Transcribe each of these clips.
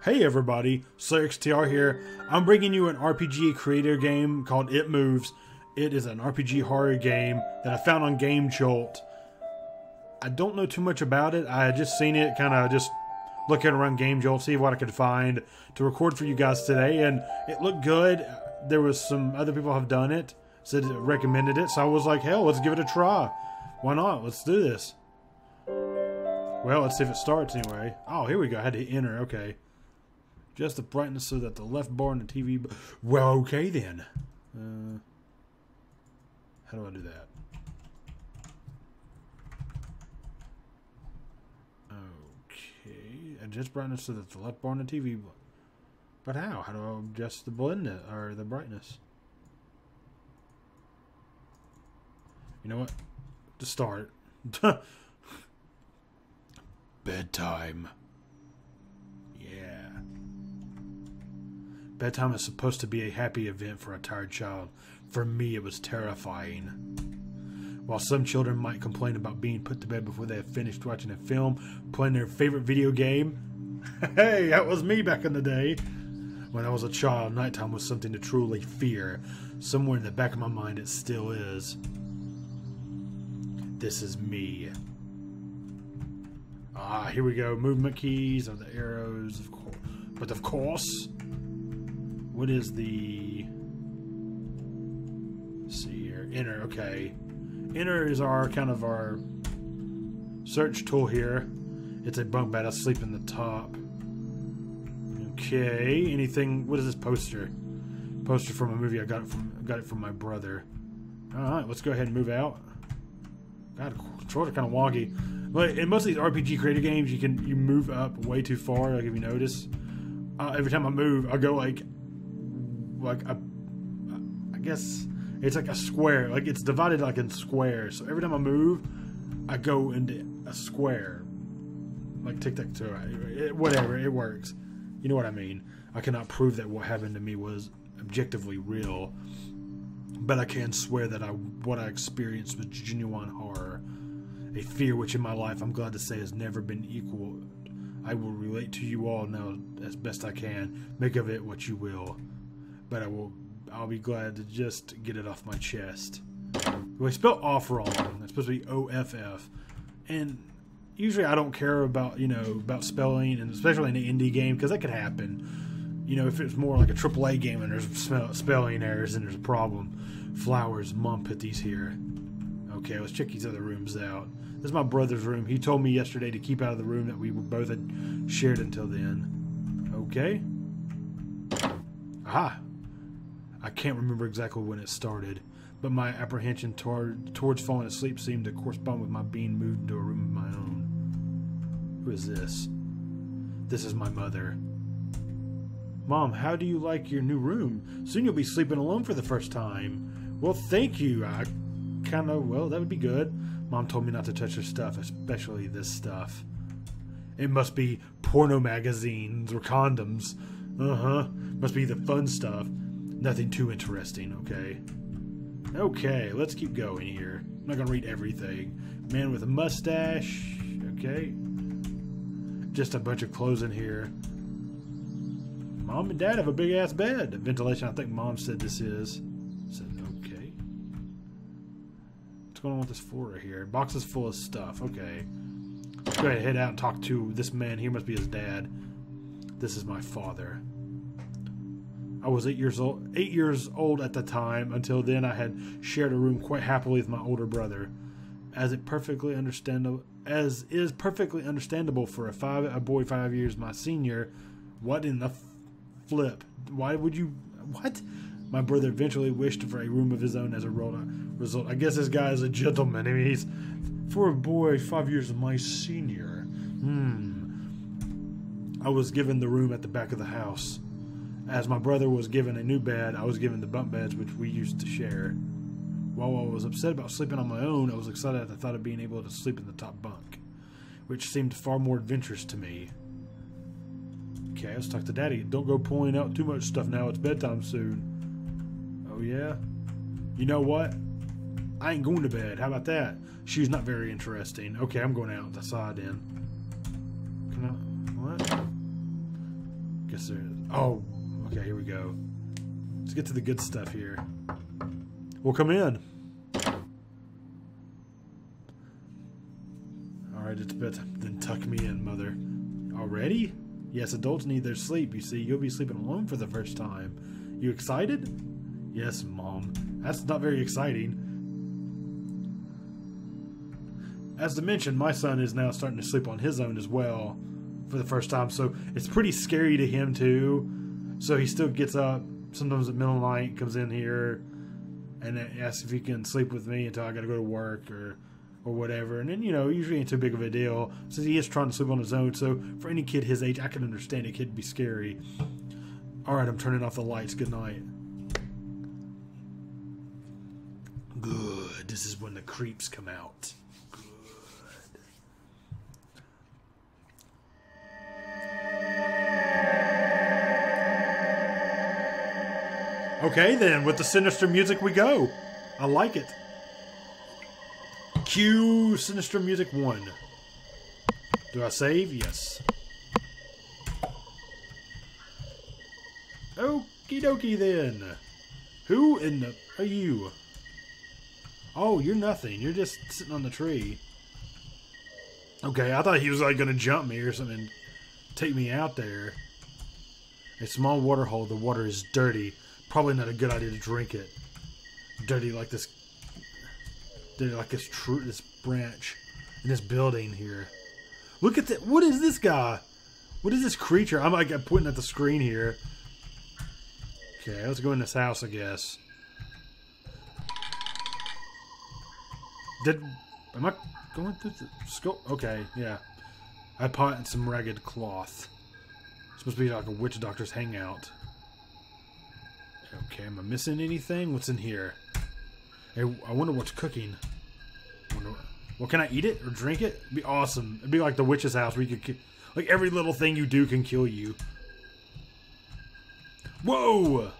Hey everybody, SlayerXTR here. I'm bringing you an RPG creator game called It Moves. It is an RPG horror game that I found on Game Jolt. I don't know too much about it. I had just seen it, kind of just looking around Game Jolt, see what I could find to record for you guys today, and it looked good. There was some other people have done it, recommended it, so I was like, hell, let's give it a try. Why not? Let's do this. Well, let's see if it starts anyway. Oh, here we go. I had to enter. Okay. Just the brightness so that the left bar on the TV... Well, okay then. How do I do that? Okay. Adjust brightness so that the left bar on the TV... But how? How do I adjust the blendness or the brightness? You know what? To start. Bedtime. Yeah. Bedtime is supposed to be a happy event for a tired child. For me, it was terrifying. While some children might complain about being put to bed before they have finished watching a film, playing their favorite video game, hey, that was me back in the day. When I was a child, nighttime was something to truly fear. Somewhere in the back of my mind, it still is. This is me. Ah, here we go. Movement keys are the arrows, of course. But of course, what is the... Let's see here. Enter, okay. Enter is our kind of our search tool here. It's a bunk bed. I sleep in the top. Okay. Anything? What is this poster? Poster from a movie. I got it from my brother. All right. Let's go ahead and move out. God, controls are kind of wonky. But in most of these RPG creator games, you move up way too far. Like if you notice, every time I move, I go like a, I guess it's like a square. Like it's divided like in squares. So every time I move, I go into a square. Like tic-tac-toe. Whatever, it works. You know what I mean. I cannot prove that what happened to me was objectively real, but I can swear that what I experienced was genuine horror. A fear which in my life I'm glad to say has never been equal. I will relate to you all now as best I can. Make of it what you will. But I'll be glad to just get it off my chest. Well, I spelled off wrong. It's supposed to be O-F-F. And usually I don't care about, about spelling, and especially in an indie game, because that could happen. You know, if it's more like a AAA game and there's spelling errors and there's a problem. Flowers, Mom put these here. Okay, let's check these other rooms out. This is my brother's room. He told me yesterday to keep out of the room that we both had shared until then. Okay. Aha. I can't remember exactly when it started, but my apprehension towards falling asleep seemed to correspond with my being moved into a room of my own. Who is this? This is my mother. Mom, how do you like your new room? Soon you'll be sleeping alone for the first time. Well, thank you. Well, that would be good. Mom told me not to touch her stuff, especially this stuff. It must be porno magazines or condoms. Must be the fun stuff. Nothing too interesting, okay? Okay, let's keep going here. I'm not gonna read everything. Man with a mustache. Okay. Just a bunch of clothes in here. Mom and Dad have a big-ass bed. Ventilation, I think Mom said this is. Okay. What's going on with this floor right here? Boxes full of stuff. Okay. Let's go ahead and head out and talk to this man. He must be his dad. This is my father. I was 8 years old at the time. Until then, I had shared a room quite happily with my older brother. As is perfectly understandable for a boy 5 years my senior. What in the flip? Why would you... What? My brother eventually wished for a room of his own as a result. I guess this guy is a gentleman. I mean, he's... For a boy 5 years my senior. I was given the room at the back of the house. As my brother was given a new bed, I was given the bunk beds which we used to share. While I was upset about sleeping on my own, I was excited at the thought of being able to sleep in the top bunk, which seemed far more adventurous to me. Okay, let's talk to Daddy. Don't go pulling out too much stuff now. It's bedtime soon. Oh, yeah? You know what? I ain't going to bed. How about that? She's not very interesting. Okay, I'm going out the side then. Can I... What? guess there is. Oh, okay, here we go. Let's get to the good stuff here. We'll come in. Alright, it's bedtime. Then tuck me in, mother. Already? Yes, adults need their sleep, you see. You'll be sleeping alone for the first time. You excited? Yes, Mom. That's not very exciting. As I mentioned, my son is now starting to sleep on his own as well for the first time, so it's pretty scary to him too. So he still gets up sometimes at middle of the night, comes in here and asks if he can sleep with me until I gotta go to work or whatever. And then, you know, usually ain't too big of a deal since he is trying to sleep on his own. So for any kid his age, I can understand it could be scary. Alright, I'm turning off the lights. Good night. Good. This is when the creeps come out. Okay, then, with the sinister music we go. I like it. Cue sinister music 1. Do I save? Yes. Okie dokie then. Who in the... are you? Oh, you're nothing. You're just sitting on the tree. Okay, I thought he was like going to jump me or something. Take me out there. A small water hole. The water is dirty. Probably not a good idea to drink it. Dirty like this. Dirty like this branch in this building here. Look at that. What is this guy? What is this creature? I'm like pointing at the screen here. Okay, let's go in this house, I guess. Am I going through the scope? Okay, yeah. I pot in some ragged cloth. It's supposed to be like a witch doctor's hangout. Okay, am I missing anything? What's in here? Hey, I wonder what's cooking. Well, can I eat it or drink it? It'd be awesome. It'd be like the witch's house where you could... like, every little thing you do can kill you. Whoa!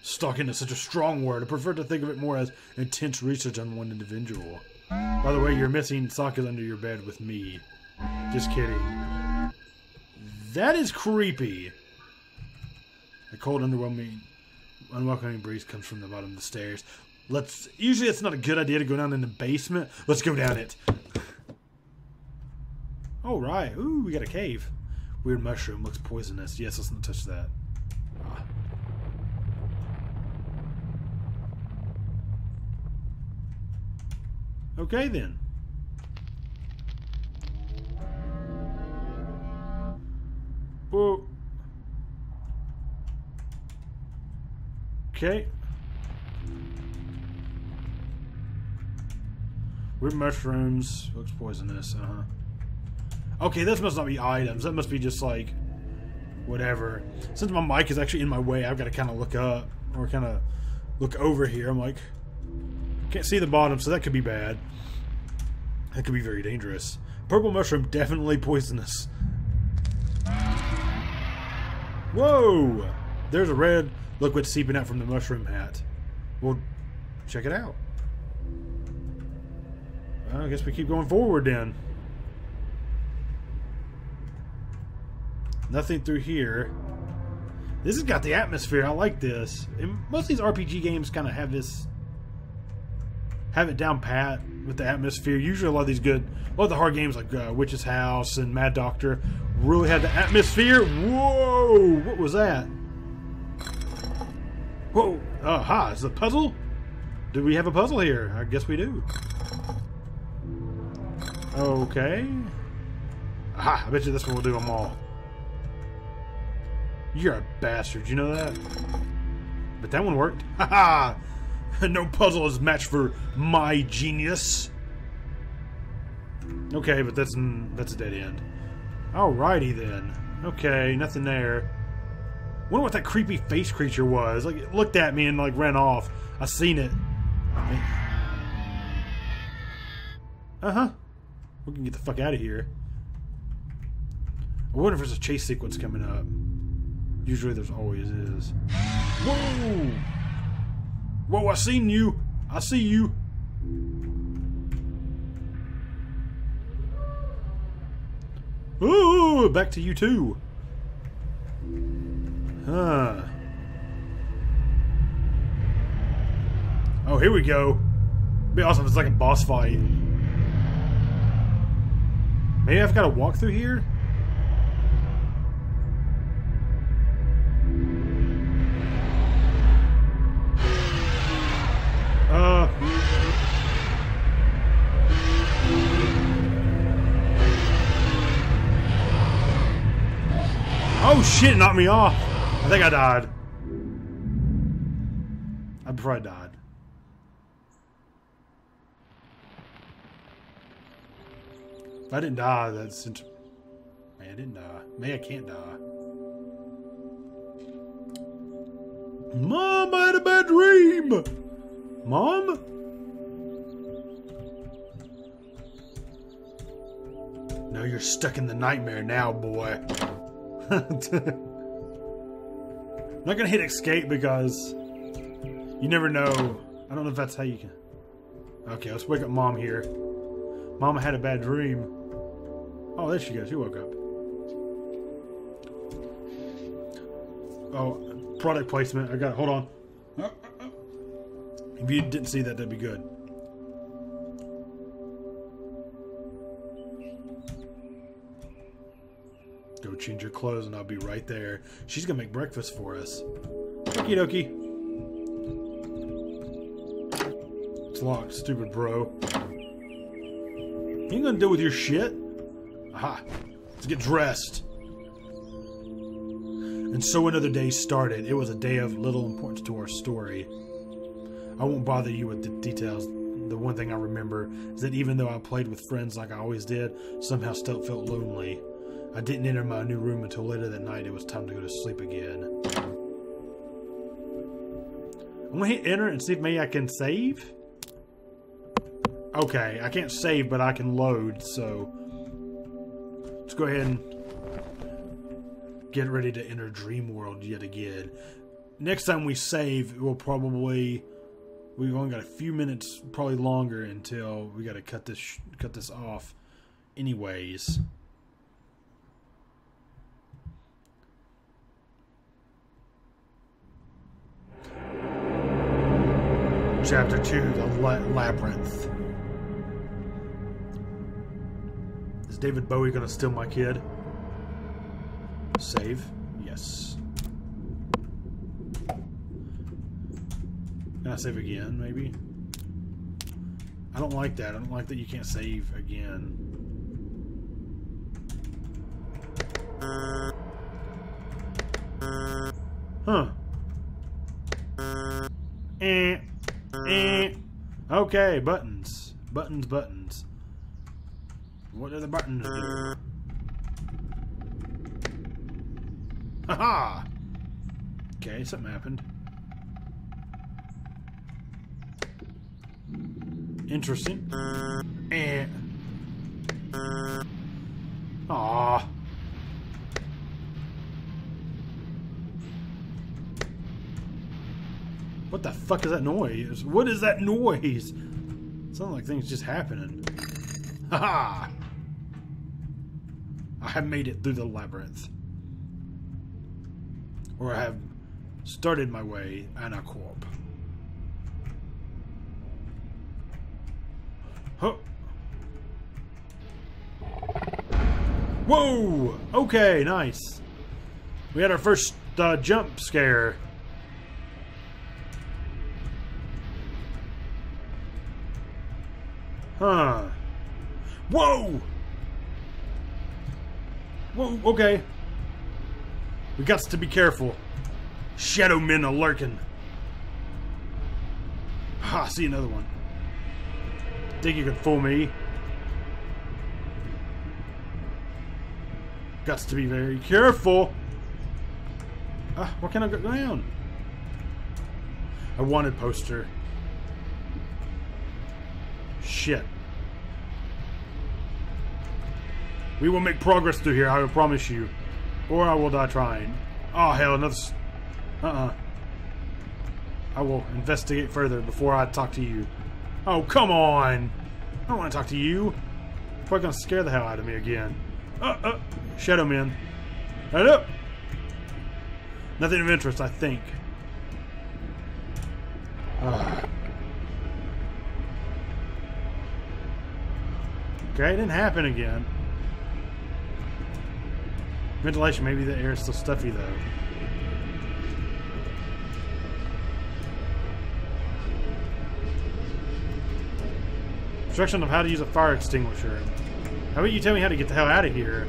Stalking is such a strong word. I prefer to think of it more as intense research on one individual. By the way, you're missing sock is under your bed with me. Just kidding. That is creepy. A cold, unwelcoming breeze comes from the bottom of the stairs. Usually it's not a good idea to go down in the basement. Let's go down it. All right. Ooh, we got a cave. Weird mushroom. Looks poisonous. Yes, let's not touch that. Ah. Okay, then. Whoa. Okay. Weird mushrooms. Looks poisonous. Okay, this must not be items. That must be just like whatever. Since my mic is actually in my way, I've got to kind of look up or kind of look over here. I'm like, can't see the bottom, so that could be bad. That could be very dangerous. Purple mushroom, definitely poisonous. Whoa! There's a red liquid seeping out from the mushroom hat. Well, check it out. Well, I guess we keep going forward then. Nothing through here. This has got the atmosphere. I like this. And most of these RPG games kind of have it down pat with the atmosphere. Usually a lot of the hard games like Witch's House and Mad Doctor really had the atmosphere. Whoa! What was that? Whoa! Aha! Is it a puzzle? Do we have a puzzle here? I guess we do. Okay. Aha! I bet you this one will do them all. You're a bastard, you know that? But that one worked. Haha! No puzzle is matched for my genius. Okay, but that's a dead end. Alrighty then. Okay, nothing there. Wonder what that creepy face creature was. Like, it looked at me and like ran off. I seen it. Uh-huh. We can get the fuck out of here. I wonder if there's a chase sequence coming up. Usually there's always is. Whoa! Whoa, I seen you! I see you! Ooh! Ooh, back to you too. Huh. Oh, here we go. It'd be awesome if it's like a boss fight. Maybe I've got to walk through here? Oh shit, it knocked me off. I think I died. I probably died. If I didn't die, that's... May I didn't die. May I can't die. Mom, I had a bad dream! Mom? No, you're stuck in the nightmare now, boy. I'm not gonna hit escape because you never know. I don't know if that's how you can... Okay, let's wake up Mom here. Mama had a bad dream. Oh, there she goes. She woke up. Oh, product placement. I got it. Hold on. If you didn't see that, that'd be good. Go change your clothes and I'll be right there. She's gonna make breakfast for us. Okie dokie. It's locked, stupid bro. You ain't gonna deal with your shit. Aha. Let's get dressed. And so another day started. It was a day of little importance to our story. I won't bother you with the details. The one thing I remember is that even though I played with friends like I always did, somehow still felt lonely. I didn't enter my new room until later that night. It was time to go to sleep again. I'm gonna hit enter and see if maybe I can save. Okay, I can't save, but I can load, so let's go ahead and get ready to enter Dream World yet again. Next time we save, we'll probably... We've only got a few minutes, probably longer, until we got to cut this off. Anyways. Chapter 2, the Labyrinth. Is David Bowie gonna steal my kid? Save? Yes. Can I save again, maybe? I don't like that. I don't like that you can't save again. Huh. Okay, buttons. Buttons. What do the buttons do? Haha! Okay, something happened. Interesting. Aww. What the fuck is that noise? What is that noise? Sounds like things just happening. Haha! I have made it through the labyrinth. Or I have started my way in a corp. Huh. Whoa! Okay, nice. We had our first jump scare. Huh. Whoa! Whoa, okay. We got to be careful. Shadow men are lurking. Ha, see another one. Think you could fool me? Got to be very careful. Why can't I go down? A wanted poster. Shit. We will make progress through here, I will promise you. Or I will die trying. Oh, hell, another... I will investigate further before I talk to you. Oh, come on! I don't want to talk to you. You're probably going to scare the hell out of me again. Shadow Man. Hello. Nothing of interest, I think. Okay, it didn't happen again. Ventilation, maybe the air is still stuffy though. Instruction of how to use a fire extinguisher. How about you tell me how to get the hell out of here?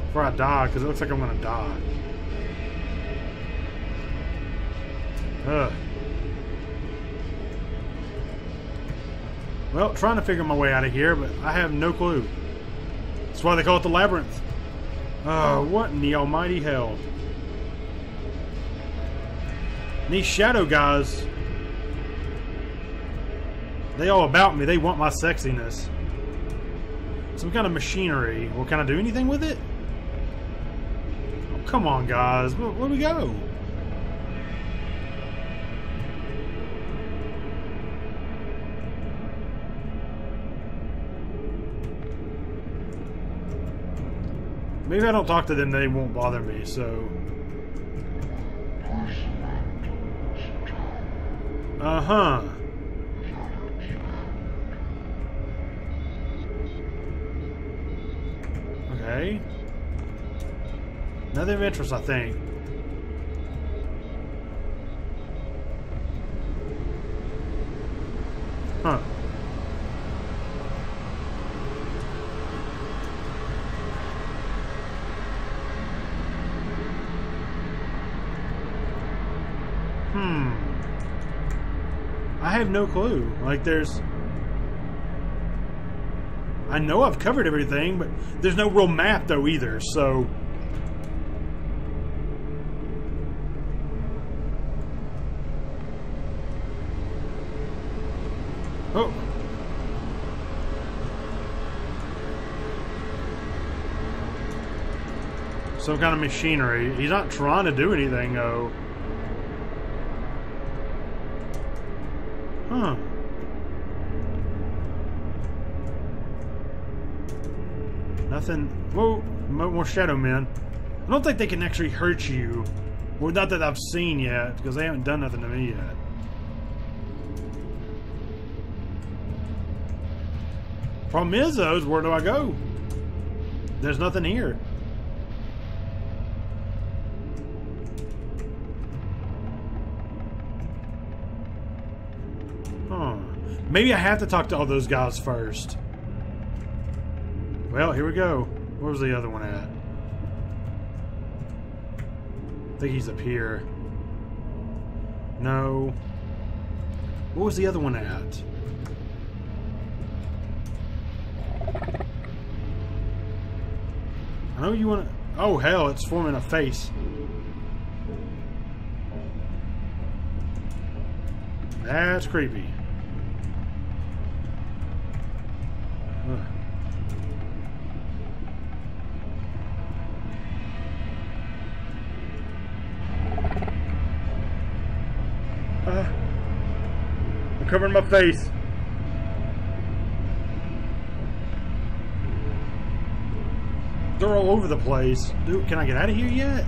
Before I die, because it looks like I'm gonna die. Ugh. Well, trying to figure my way out of here, but I have no clue. That's why they call it the labyrinth. Oh, what in the almighty hell? And these shadow guys, they all about me. They want my sexiness. Some kind of machinery. Well, can I do anything with it? Oh, come on, guys. Where do we go? Maybe if I don't talk to them, they won't bother me, so... Uh-huh. Okay. Nothing of interest, I think. Huh. I have no clue. Like, there's... I know I've covered everything, but there's no real map, though, either, so... Oh! Some kind of machinery. He's not trying to do anything, though. Huh. Nothing. Whoa, more shadow men. I don't think they can actually hurt you. Well, not that I've seen yet, because they haven't done nothing to me yet. Problem is, though, is where do I go? There's nothing here. Maybe I have to talk to all those guys first. Well, here we go. Where's the other one at? I think he's up here. No. What was the other one at? I know you want to... Oh, hell, it's forming a face. That's creepy. I'm covering my face. They're all over the place. Dude, can I get out of here yet?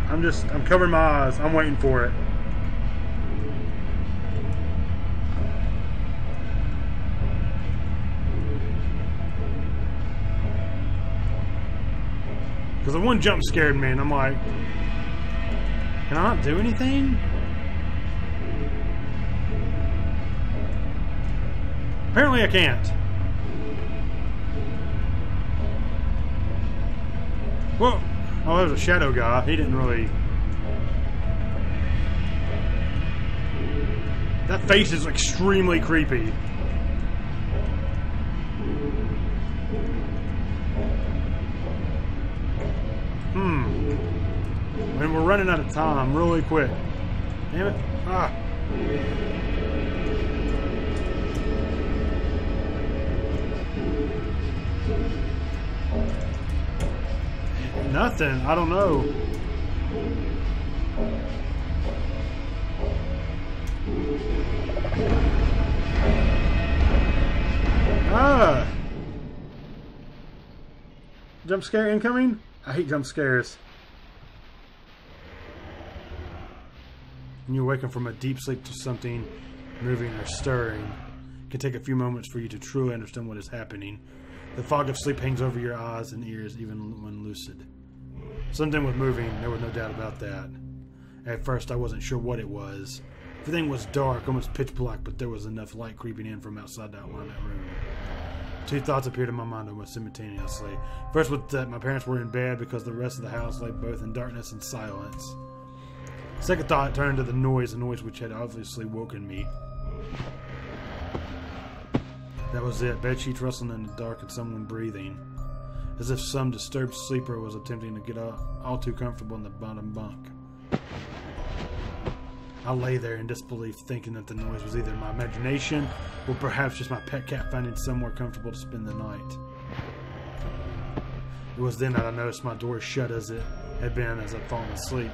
I'm covering my eyes. I'm waiting for it. Because the one jump scared me, and I'm like, can I not do anything? Apparently I can't. Whoa! Oh, that was a shadow guy. He didn't really... That face is extremely creepy. And we're running out of time really quick. Damn it. Ah. Nothing. I don't know. Jump scare incoming? I hate jump scares. When you awaken from a deep sleep to something moving or stirring, it can take a few moments for you to truly understand what is happening. The fog of sleep hangs over your eyes and ears even when lucid. Something was moving, there was no doubt about that. At first I wasn't sure what it was. Everything was dark, almost pitch black, but there was enough light creeping in from outside to outline that room. Two thoughts appeared in my mind almost simultaneously. First was that my parents were in bed because the rest of the house lay both in darkness and silence. Second thought turned to the noise which had obviously woken me. That was it, bed sheets rustling in the dark and someone breathing, as if some disturbed sleeper was attempting to get all too comfortable in the bottom bunk. I lay there in disbelief, thinking that the noise was either my imagination or perhaps just my pet cat finding somewhere comfortable to spend the night. It was then that I noticed my door shut as it had been as I'd fallen asleep.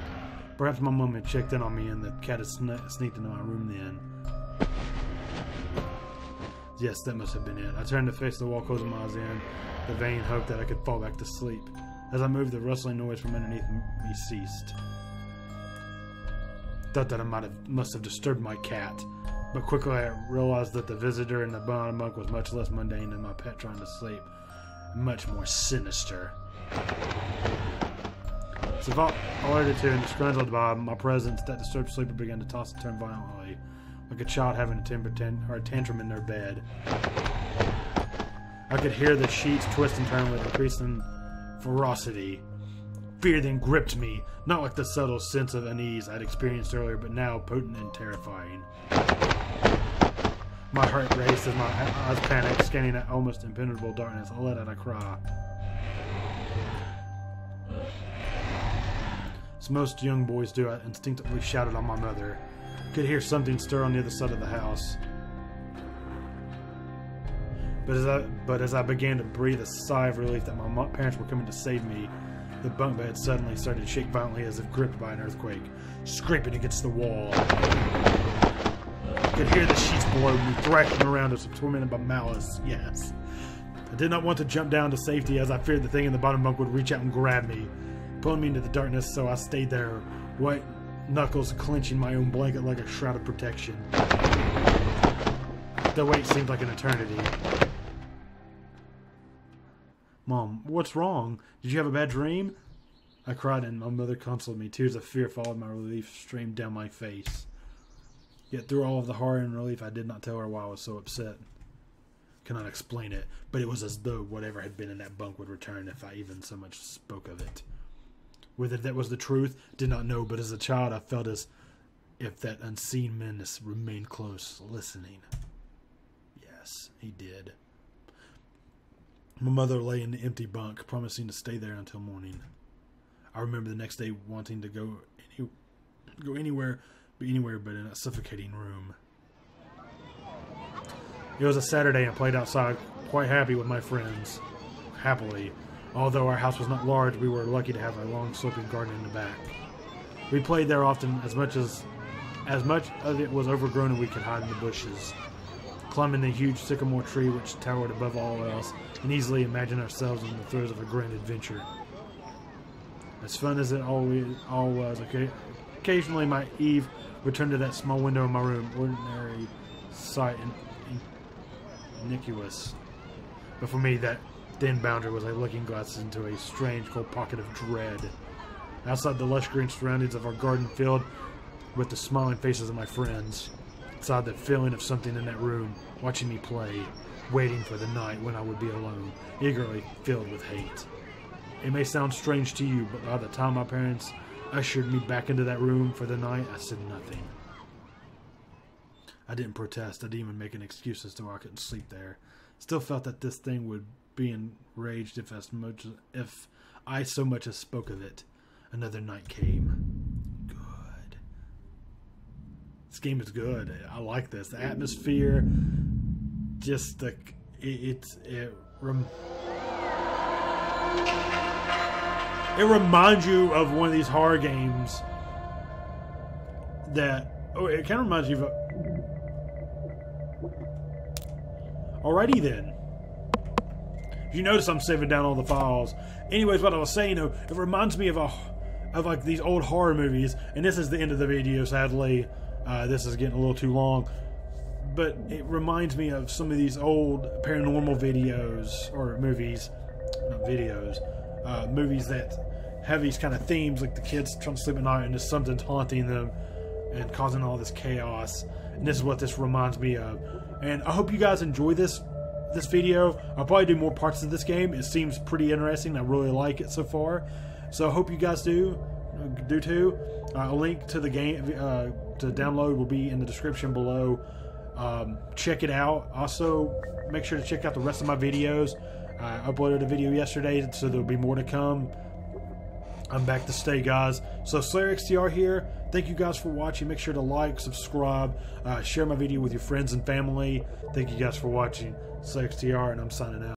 Perhaps my mom had checked in on me and the cat had sneaked into my room then. Yes, that must have been it. I turned to face the wall, closing my eyes in, the vain hope that I could fall back to sleep. As I moved, the rustling noise from underneath me ceased. Thought that I must have disturbed my cat, but quickly I realized that the visitor in the bottom bunk was much less mundane than my pet trying to sleep, much more sinister. So alerted to and disgruntled by my presence, that disturbed sleeper began to toss and turn violently, like a child having a tantrum in their bed. I could hear the sheets twist and turn with increasing ferocity. Fear then gripped me, not like the subtle sense of unease I'd experienced earlier, but now potent and terrifying. My heart raced as my eyes panicked, scanning that almost impenetrable darkness. I let out a cry. As most young boys do, I instinctively shouted on my mother. I could hear something stir on the other side of the house. But as I began to breathe a sigh of relief that my parents were coming to save me, the bunk bed suddenly started to shake violently as if gripped by an earthquake, scraping against the wall. I could hear the sheets below me thrashing around as if tormented by malice. Yes. I did not want to jump down to safety as I feared the thing in the bottom bunk would reach out and grab me, pulling me into the darkness, so I stayed there, white knuckles clenching my own blanket like a shroud of protection. The wait seemed like an eternity. Mom, what's wrong? Did you have a bad dream? I cried and my mother consoled me. Tears of fear followed my relief streamed down my face. Yet through all of the horror and relief, I did not tell her why I was so upset. Cannot explain it, but it was as though whatever had been in that bunk would return if I even so much spoke of it. Whether that was the truth, did not know, but as a child I felt as if that unseen menace remained close, listening. Yes, he did. My mother lay in the empty bunk, promising to stay there until morning. I remember the next day wanting to go anywhere but in a suffocating room. It was a Saturday and I played outside, quite happy with my friends. Happily. Although our house was not large, we were lucky to have a long sloping garden in the back. We played there often, as much of it was overgrown and we could hide in the bushes. Climbing the huge sycamore tree which towered above all else, and easily imagine ourselves in the throes of a grand adventure. As fun as it all was, occasionally my Eve would turn to that small window in my room, ordinary sight and innocuous. But for me, that thin boundary was like looking glass into a strange cold pocket of dread. Outside the lush green surroundings of our garden filled with the smiling faces of my friends. Inside the feeling of something in that room, watching me play, waiting for the night when I would be alone, eagerly filled with hate. It may sound strange to you, but by the time my parents ushered me back into that room for the night, I said nothing. I didn't protest. I didn't even make an excuse as to why I couldn't sleep there. Still felt that this thing would be enraged if I so much as spoke of it. Another night came. This game is good. I like this. The atmosphere, just the it reminds you of one of these horror games that it kind of reminds you of. Alrighty then. You notice I'm saving down all the files. Anyways, what I was saying, though, it reminds me of like these old horror movies, and this is the end of the video, sadly. This is getting a little too long. But it reminds me of some of these old paranormal videos, or movies, not videos, movies that have these kind of themes, like the kids trying to sleep at night and just something's haunting them and causing all this chaos. And this is what this reminds me of. And I hope you guys enjoy this video. I'll probably do more parts of this game. It seems pretty interesting. I really like it so far. So I hope you guys do too. A link to the game to download will be in the description below. Check it out. Also, make sure to check out the rest of my videos. I uploaded a video yesterday, so there'll be more to come. I'm back to stay, guys. So SlayerXTR here. Thank you guys for watching. Make sure to like, subscribe, share my video with your friends and family. Thank you guys for watching. SlayerXTR, and I'm signing out.